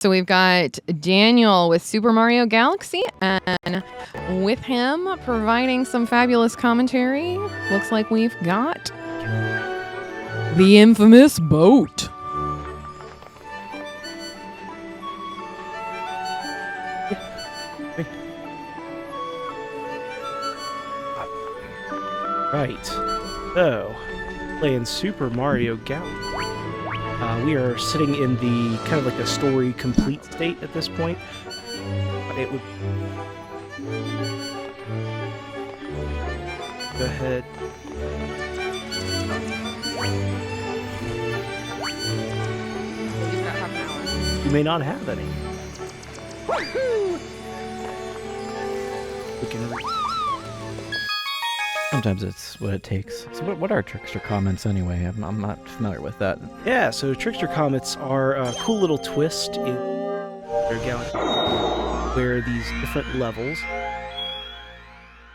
So we've got Daniel with Super Mario Galaxy, and with him providing some fabulous commentary, looks like we've got the infamous boat. Right. So, playing Super Mario Galaxy. We are sitting in the kind of like a story complete state at this point. It would go ahead. You've got half an hour. You may not have any. We can. Sometimes it's what it takes. So what are trickster comments anyway? I'm not familiar with that. Yeah, so trickster comets are a cool little twist in their galaxy, where these different levels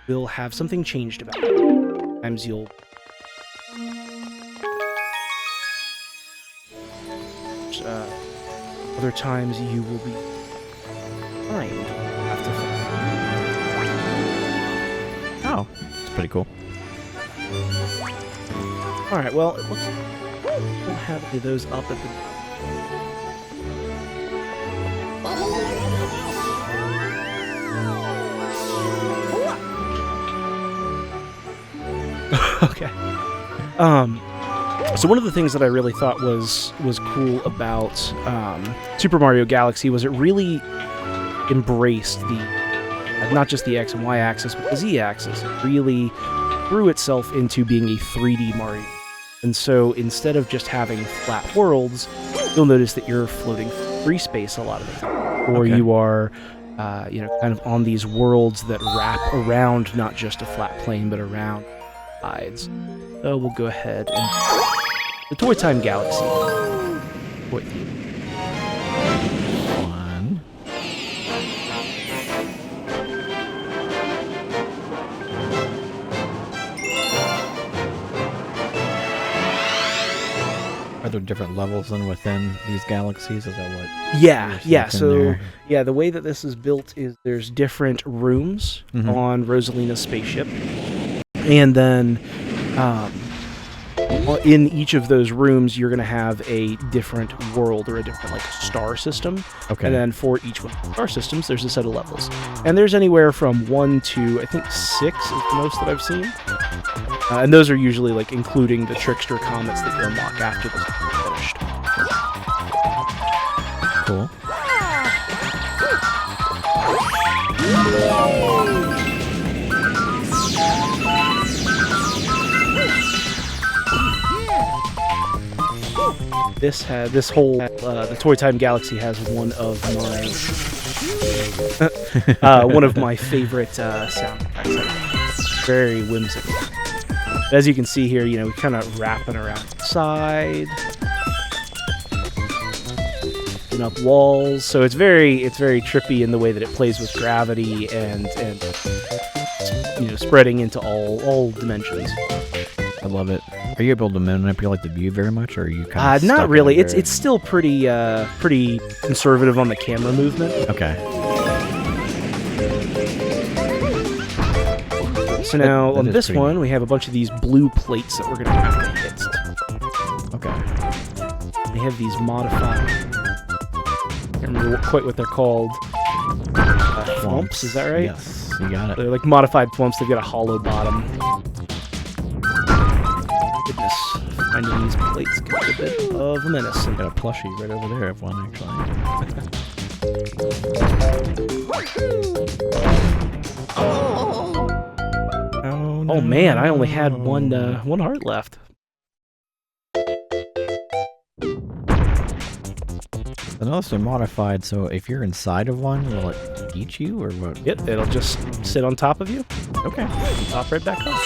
will have something changed about it. Sometimes you'll other times you will be fine. Oh, it's pretty cool. All right, well, it looks like we'll have any of those up at the... Okay. So one of the things that I really thought was cool about Super Mario Galaxy was it really embraced not just the X and Y axis, but the Z axis. It really grew itself into being a 3D Mario. And so instead of just having flat worlds, you'll notice that you're floating free space a lot of the time. Or you are, kind of on these worlds that wrap around not just a flat plane, but around sides. So we'll go ahead and... The Toy Time Galaxy. One. Are there different levels then within these galaxies? Is that what? Yeah. So the way that this is built is there's different rooms on Rosalina's spaceship, and then in each of those rooms you're going to have a different world or a different star system. Okay. And then for each one of the star systems there's a set of levels, and there's anywhere from 1 to I think 6 is the most that I've seen. And those are usually including the trickster comets that you unlock after this is finished. Cool. This whole the Toy Time Galaxy has one of my favorite sound effects. Very whimsical. As you can see here, we kind of wrapping around the side, and up walls. So it's very trippy in the way that it plays with gravity and spreading into all dimensions. I love it. Are you able to manipulate the view very much, or are you kind of not really? It's still pretty conservative on the camera movement. Okay. So now on this one, we have a bunch of these blue plates that we're going to have to hit. Okay. They have these modified... I can't remember quite what they're called. Thwomps, is that right? Yes, you got it. They're like modified thwomps. They've got a hollow bottom. Goodness, finding these plates can be a bit of a menace. Got a plushie right over there of one, actually. Oh man, I only had one heart left. I noticed they're modified, so if you're inside of one, will it eat you, or what? Yep, it'll just sit on top of you. Okay. Pop right back up.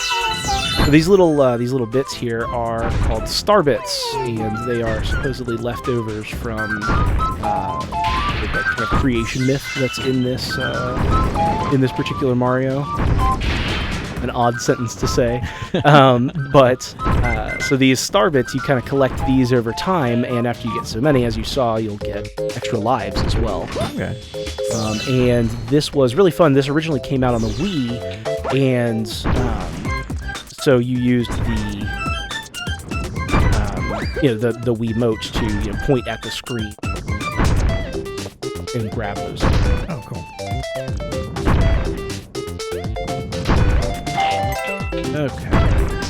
So these little bits here are called star bits, and they are supposedly leftovers from the kind of creation myth that's in this particular Mario. An odd sentence to say, but So these star bits, you kind of collect these over time, and after you get so many, as you saw, you'll get extra lives as well. Okay. And this was really fun. This originally came out on the Wii, and so you used the Wiimote to point at the screen and grab those. Oh, cool. Okay.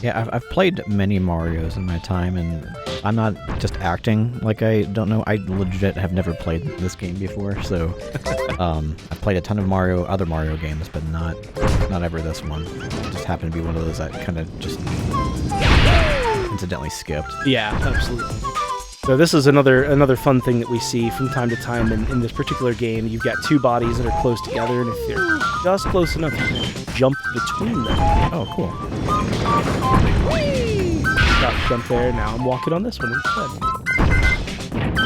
Yeah, I've played many Marios in my time, and I'm not just acting like I don't know. I legit have never played this game before, so I've played a ton of other Mario games, but not ever this one. It just happened to be one of those that kind of just incidentally skipped. Yeah, absolutely. So this is another fun thing that we see from time to time in this particular game. You've got two bodies that are close together, and if they're just close enough, you can jump between them. Oh, cool. Got to jump there. Now I'm walking on this one instead.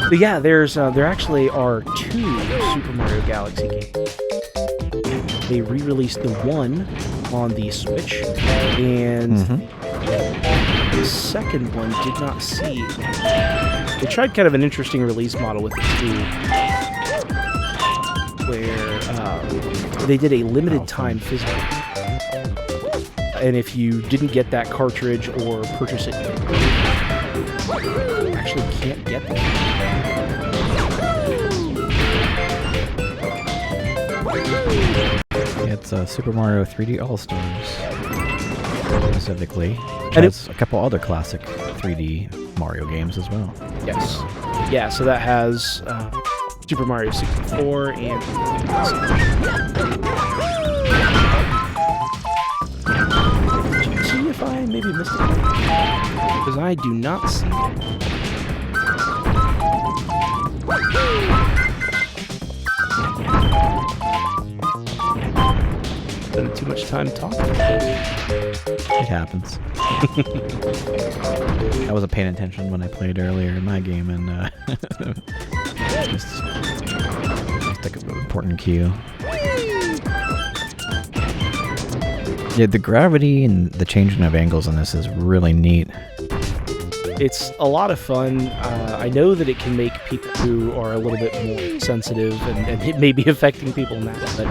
But yeah, there actually are two Super Mario Galaxy games. They re-released the one on the Switch, and the second one did not see. They tried kind of an interesting release model with it too, where they did a limited time physical. And if you didn't get that cartridge or purchase it, you actually can't get that. It's Super Mario 3D All-Stars, specifically. And it's a couple other classic 3D Mario games as well. Yes. Yeah, so that has Super Mario 64 and... Did you see if I maybe missed it? Because I do not see it. Spending too much time talking. It happens. I wasn't paying attention when I played earlier in my game, and just like an important cue. Yeah, the gravity and the changing of angles on this is really neat. It's a lot of fun. I know that it can make people who are a little bit more sensitive, and it may be affecting people now, but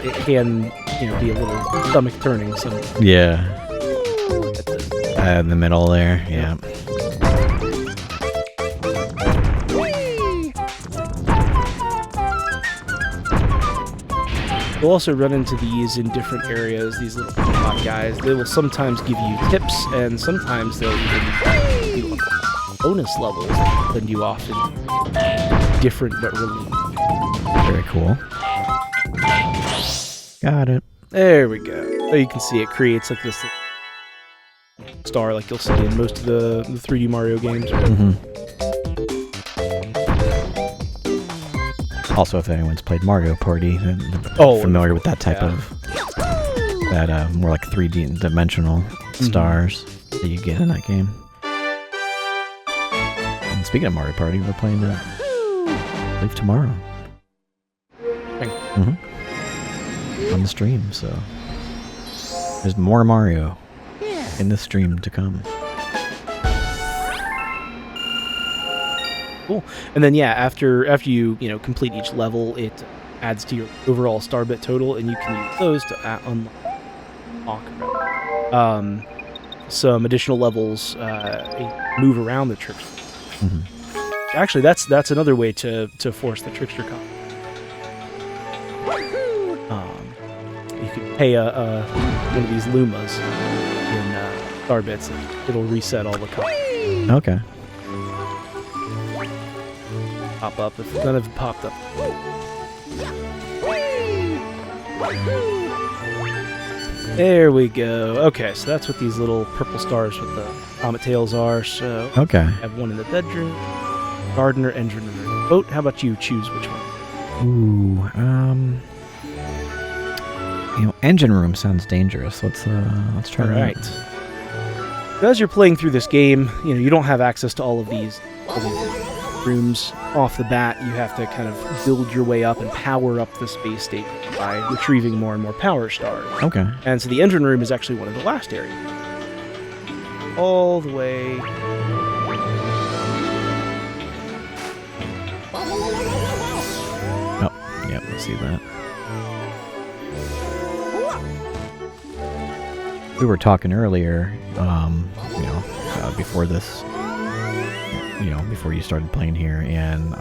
it can, be a little stomach turning. Yeah. In the middle there, yeah. You'll also run into these in different areas, these little robot guys. They will sometimes give you tips, and sometimes they'll even give you bonus levels that send you off in different but really... Very cool. Got it. There we go. So you can see it creates like this star like you'll see in most of the 3D Mario games. Also, if anyone's played Mario Party, they're familiar with that type of more like 3D dimensional stars that you get in that game. And speaking of Mario Party, we're playing that I believe tomorrow. On the stream, so there's more Mario in the stream to come. Cool. And then after you complete each level, it adds to your overall star bit total, and you can use those to unlock some additional levels, move around the trickster. Actually, that's another way to force the trickster combo. You can pay one of these Lumas in star bits. It'll reset all the combos. Okay. Pop up if none of it popped up. There we go. Okay, so that's what these little purple stars with the comet tails are. So okay, I have one in the bedroom, garden, or engine room. Boat. How about you? Choose which one. Engine room sounds dangerous. Let's try that. Right. As you're playing through this game, you don't have access to all of these rooms off the bat. You have to kind of build your way up and power up the space station by retrieving more and more power stars. Okay. And so the engine room is actually one of the last areas. all the way. Oh, yep, I see that. We were talking earlier, before this, before you started playing here and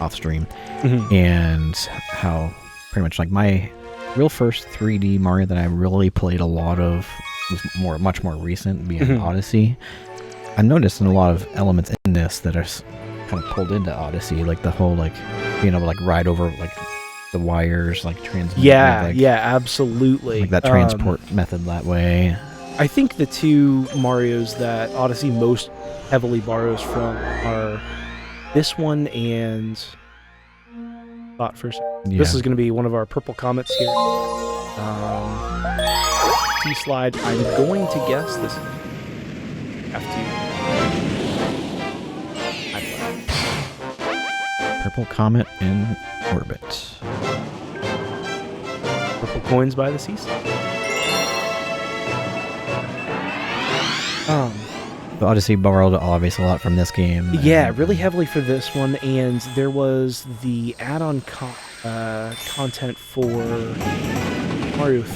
off stream, and how pretty much like my real first 3D Mario that I really played a lot of was much more recent, being Odyssey. I noticed in a lot of elements in this that are kind of pulled into Odyssey, like the whole like being able to like ride over like the wires, like transmit. Yeah, absolutely. Like that transport method that way. I think the two Marios that Odyssey most heavily borrows from are this one and thought for a second. Yeah. This is going to be one of our purple comets here. T-slide. I'm going to guess this. Have to. Purple comet in orbit. Purple coins by the seaside. The Odyssey borrowed obviously a lot from this game. Yeah, really heavily for this one, and there was the add-on content for Mario 3,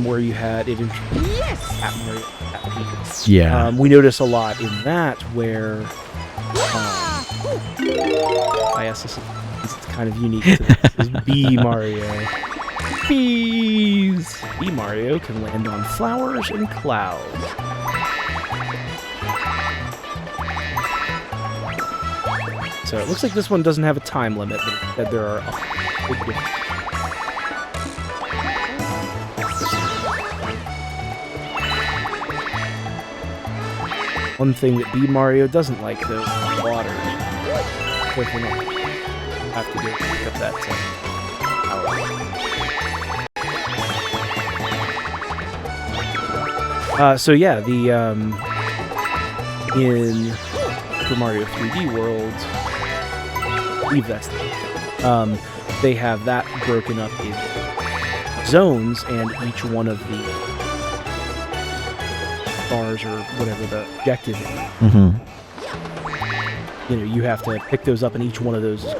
where you had it at Mario at Peak. Yeah. We notice a lot in that where I guess this is kind of unique to this is B Mario. Bees! B Mario can land on flowers and clouds. So it looks like this one doesn't have a time limit, but instead there are big different. One thing that B Mario doesn't like, though, is water. Careful not. Have to go pick up that power. So yeah, the in Super Mario 3D World, I believe that's they have that broken up in zones, and each one of the bars or whatever the objective is, you have to pick those up, and each one of those is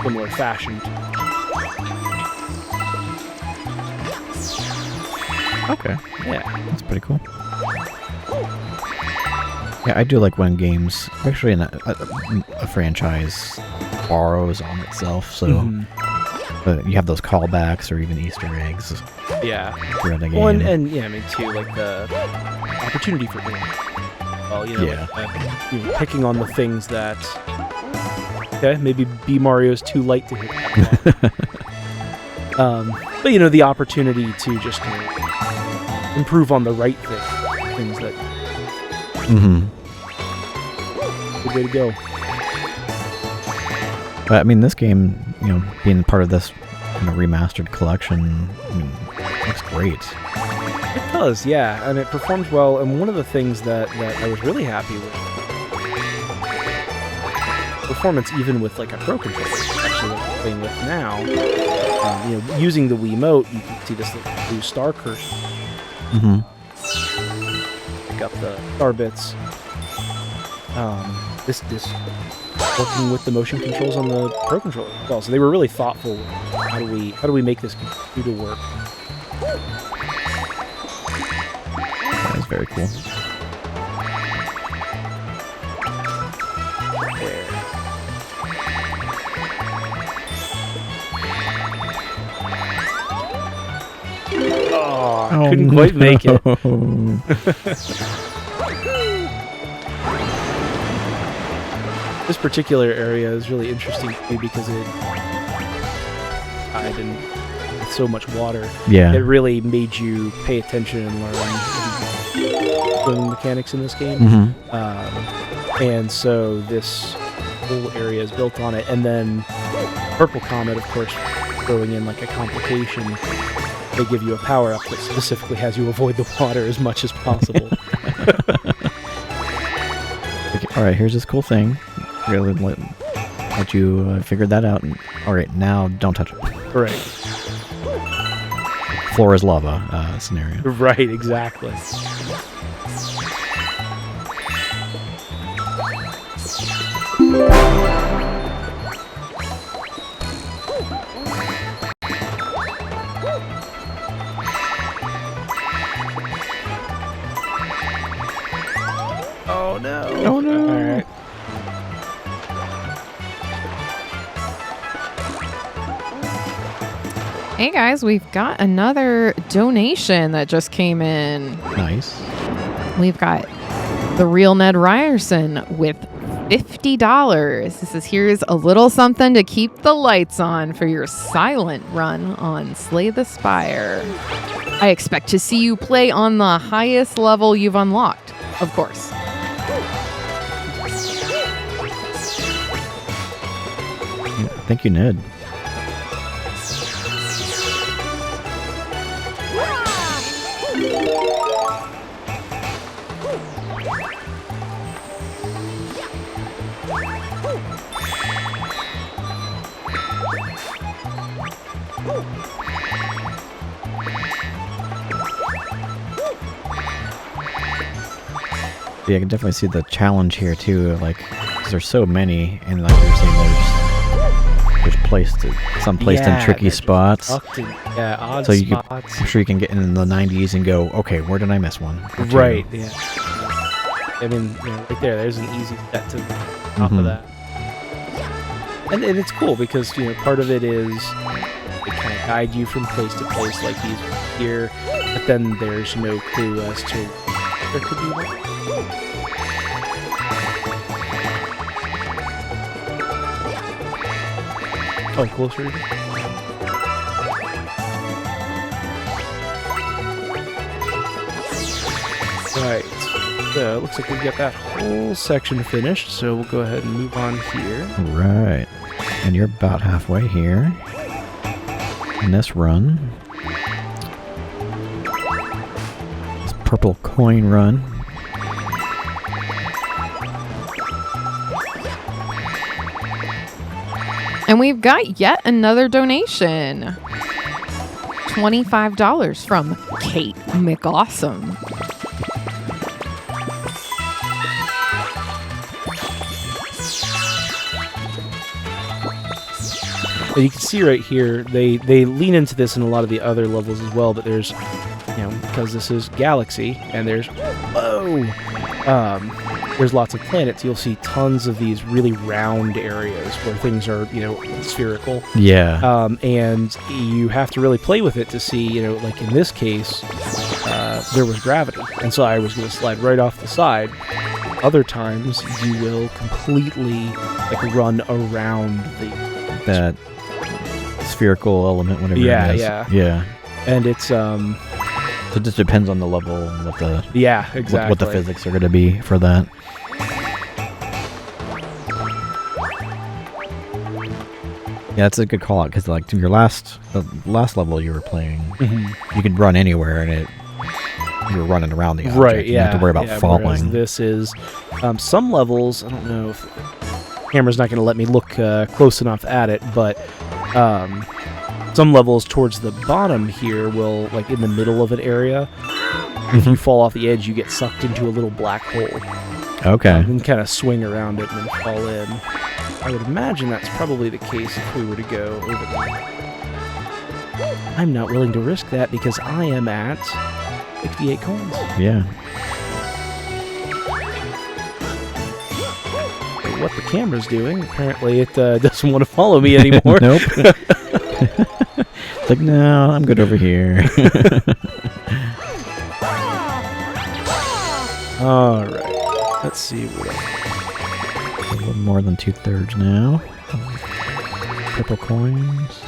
similar fashion. Okay. Yeah. That's pretty cool. Yeah, I do like when games, especially in a franchise, borrows on itself, so you have those callbacks or even Easter eggs Yeah. throughout the game. Well, and yeah, I mean, too, like the opportunity for growth. Well, picking on the things that, okay, maybe B Mario's too light to hit that one. But, the opportunity to just improve on the right things that... Good way to go. But, I mean, this game, being part of this remastered collection, looks great. It does, yeah, and it performs well, and one of the things that I was really happy with, performance even with like a Pro Controller, actually what I'm playing with now, using the Wiimote, you can see this little blue star cursor. Pick up the star bits. This working with the motion controls on the Pro Controller as well, so they were really thoughtful. How do we make this computer work? That was very cool. Oh, couldn't quite make it. This particular area is really interesting to me because with so much water. Yeah. It really made you pay attention and learn swimming mechanics in this game. And so this whole area is built on it. And then Purple Comet, of course, throwing in like a complication. They give you a power-up that specifically has you avoid the water as much as possible. Okay, all right, here's this cool thing. Really let you figure that out. And, all right, now don't touch it. Right. floor is lava scenario. Right, exactly. Oh no! Oh no! All right. Hey guys, we've got another donation that just came in. Nice. We've got the real Ned Ryerson with $50. This is here's a little something to keep the lights on for your silent run on Slay the Spire. I expect to see you play on the highest level you've unlocked, of course. Thank you, Ned. Yeah, I can definitely see the challenge here too. Like, 'cause there's so many, and like you're saying, there's some placed in tricky spots. Odd So spots. I'm sure you can get in the 90s and go, okay, where did I miss one? Or two? Right. Yeah. I mean, right there. There's an easy set to top of that. And it's cool because part of it is they kind of guide you from place to place, like these here, but then there's no clue as to there could be one. Oh, closer even? Right. So, looks like we've got that whole section finished, so we'll go ahead and move on here. Right. And you're about halfway here in this run. This purple coin run. And we've got yet another donation. $25 from Kate McAwesome. And you can see right here, they lean into this in a lot of the other levels as well, but there's, because this is Galaxy, and there's lots of planets, you'll see tons of these really round areas where things are, spherical. Yeah. And you have to really play with it to see, like in this case, there was gravity. And so I was going to slide right off the side. Other times, you will completely, run around that spherical element, whatever it is. Yeah. And it's, So it just depends on the level and what the exactly what the physics are going to be for that. Yeah, that's a good call out because like your last level you were playing, you could run anywhere and you were running around the object. Right. You didn't have to worry about falling. This is some levels. I don't know if the camera's not going to let me look close enough at it, but some levels towards the bottom here will, like in the middle of an area, if you fall off the edge, you get sucked into a little black hole. Okay. And kind of swing around it and then fall in. I would imagine that's probably the case if we were to go over there. I'm not willing to risk that because I am at 68 coins. Yeah. What the camera's doing, apparently it doesn't want to follow me anymore. Nope. It's like, no, I'm good over here. All right. Let's see what A little more than 2/3 now. Purple coins.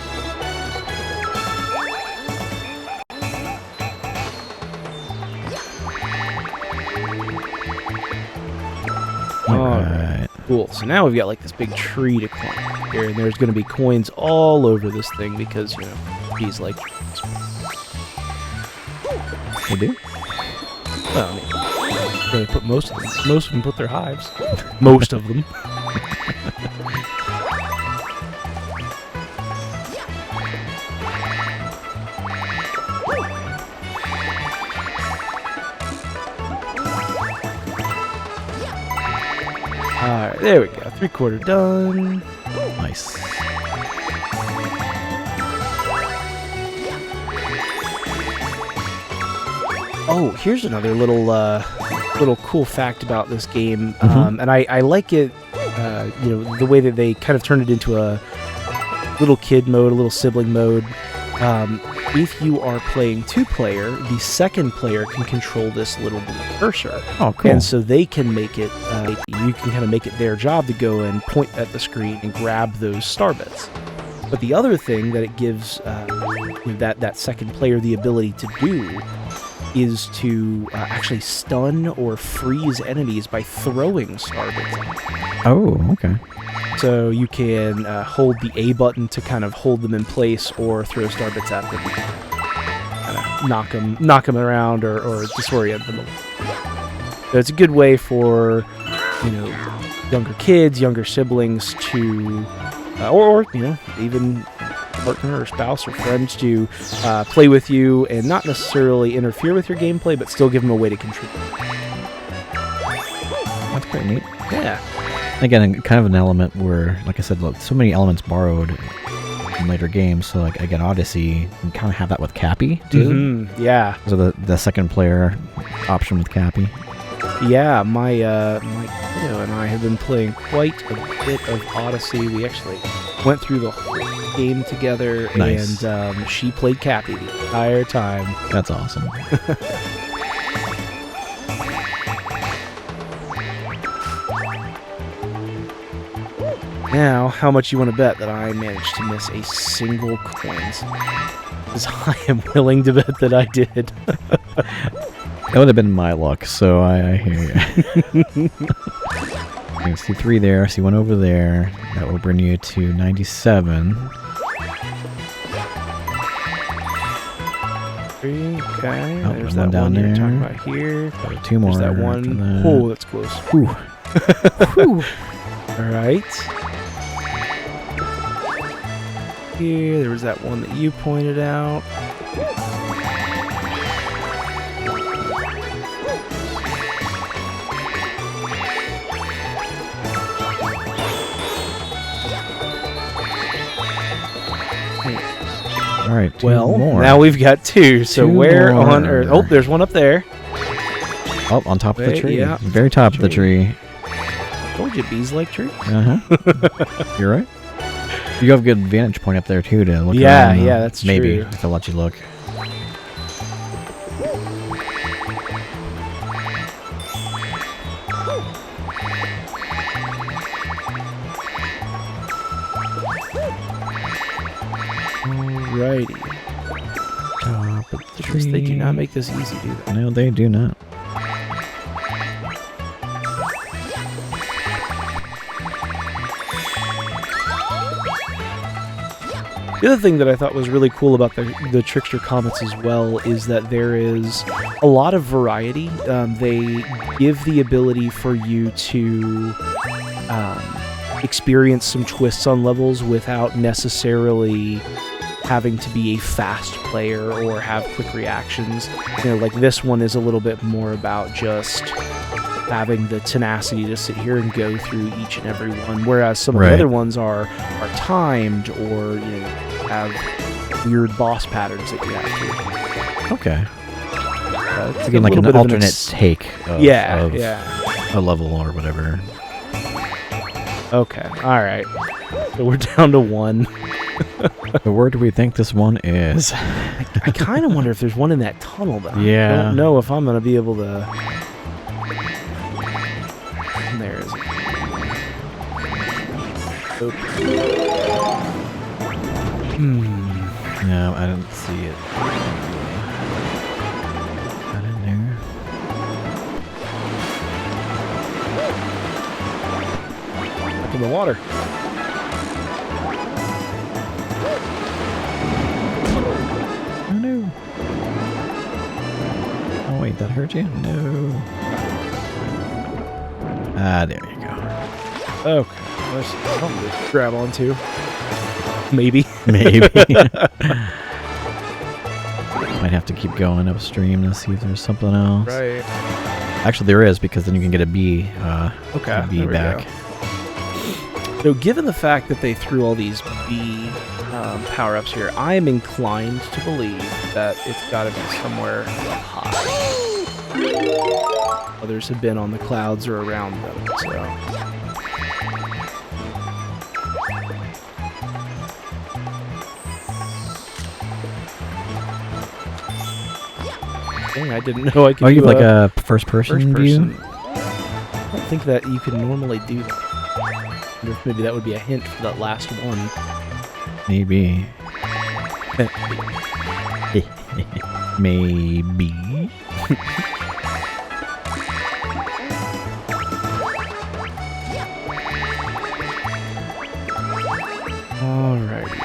Alright. Cool. So now we've got like this big tree to climb here, and there's going to be coins all over this thing because, he's like... They do? Well, I mean, really put most of them put their hives. Most of them. There we go. 3/4 done. Nice. Oh, here's another little cool fact about this game, Mhm. and I like it. The way that they kind of turned it into a little kid mode, a little sibling mode. If you are playing 2-player, the second player can control this little blue cursor. Oh, cool. And so they can make it, you can kind of make it their job to go and point at the screen and grab those star bits. But the other thing that it gives that second player the ability to do is to actually stun or freeze enemies by throwing star bits at them. Oh, okay. So you can hold the A button to kind of hold them in place, or throw star bits at them, kind of knock them around, or disorient them a little. So it's a good way for younger kids, younger siblings to, or even partner or spouse or friends to play with you and not necessarily interfere with your gameplay, but still give them a way to contribute. That's pretty neat. Yeah. Again, kind of an element where, like I said, look, so many elements borrowed in later games. So, like, again, Odyssey, you kind of have that with Cappy, too. Mm-hmm. Yeah. So the second player option with Cappy. Yeah, my kiddo and I have been playing quite a bit of Odyssey. We actually went through the whole game together, Nice. and she played Cappy the entire time. That's awesome. Now, how much you want to bet that I managed to miss a single coin? Because I am willing to bet that I did. That would have been my luck, so I hear you. I see 3 there, I see 1 over there. That will bring you to 97. Okay, Oh, there's one that down one you're talking there. about here. Got 2 more. There's that after one. that. Oh, that's close. Whew. Whew. All right. Here, there was that one that you pointed out. All right, 2 Well, more. now we've got 2. So 2 where more. on earth? Oh, there's one up there. Oh, on top of the Wait, tree. yeah, Very top of the tree. Told you, bees like trees. Uh-huh. You're right. You have a good vantage point up there, too, to look Yeah, around. yeah, that's Maybe, true. if I let you look. Alrighty. Top of the Because tree. they do not make this easy, do they? No, they do not. The other thing that I thought was really cool about the Trickster Comets as well is that there is a lot of variety. They give the ability for you to experience some twists on levels without necessarily having to be a fast player or have quick reactions. Like this one is a little bit more about just having the tenacity to sit here and go through each and every one, whereas some of the Right. other ones are timed, or have weird boss patterns that you have to. Okay. It's Again, like little an bit of alternate take of, yeah, of yeah. a level or whatever. Okay, all right. So we're down to 1. So where do we think this one is? I kind of wonder if there's one in that tunnel, though. I Yeah. don't know if I'm gonna be able to. There is it. Oop. No, I didn't see it. Not in there. Back in the water. Oh no. Oh wait, that hurt you? No. Ah, there you go. Okay, there's something to grab onto. Maybe. Maybe. Might have to keep going upstream to see if there's something else. Right. Actually, there is, because then you can get a bee. Okay, A bee there we back. go. So given the fact that they threw all these B power-ups here, I am inclined to believe that it's got to be somewhere high. Others have been on the clouds or around them, so... Dang, I didn't know I could Oh, you do have like a first-person view? I don't think that you can normally do that. I wonder if maybe that would be a hint for that last one. Maybe. Maybe. Alrighty.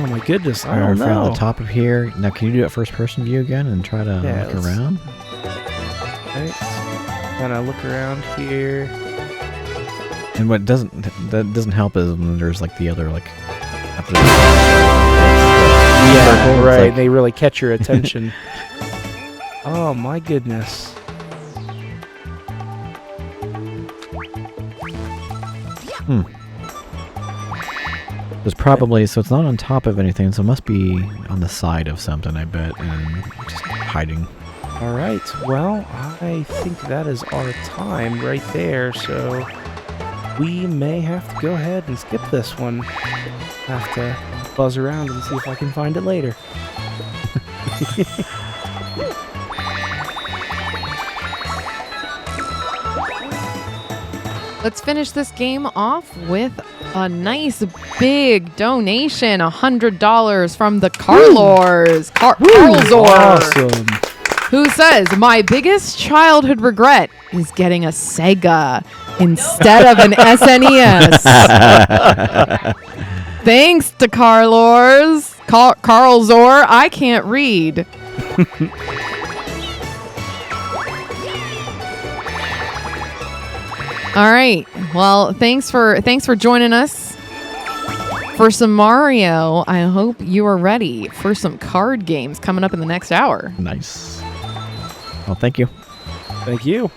Oh my goodness, I don't know. On the top of here. Now, can you do a first-person view again and try to look around? Right. Kind of look around here. And what doesn't help is when there's like the other like. Yeah, right. Like, they really catch your attention. Oh my goodness. There's probably so it's not on top of anything, so it must be on the side of something, I bet, and just hiding. All right. Well, I think that is our time right there. So we may have to go ahead and skip this one. Have to buzz around and see if I can find it later. Let's finish this game off with a nice big donation, $100 from the Carlors. Carlzor. Awesome. Who says, my biggest childhood regret is getting a Sega instead of an SNES. Thanks to Carlzor. I can't read. All right. Well, thanks for joining us for some Mario. I hope you are ready for some card games coming up in the next hour. Nice. Well, thank you. Thank you.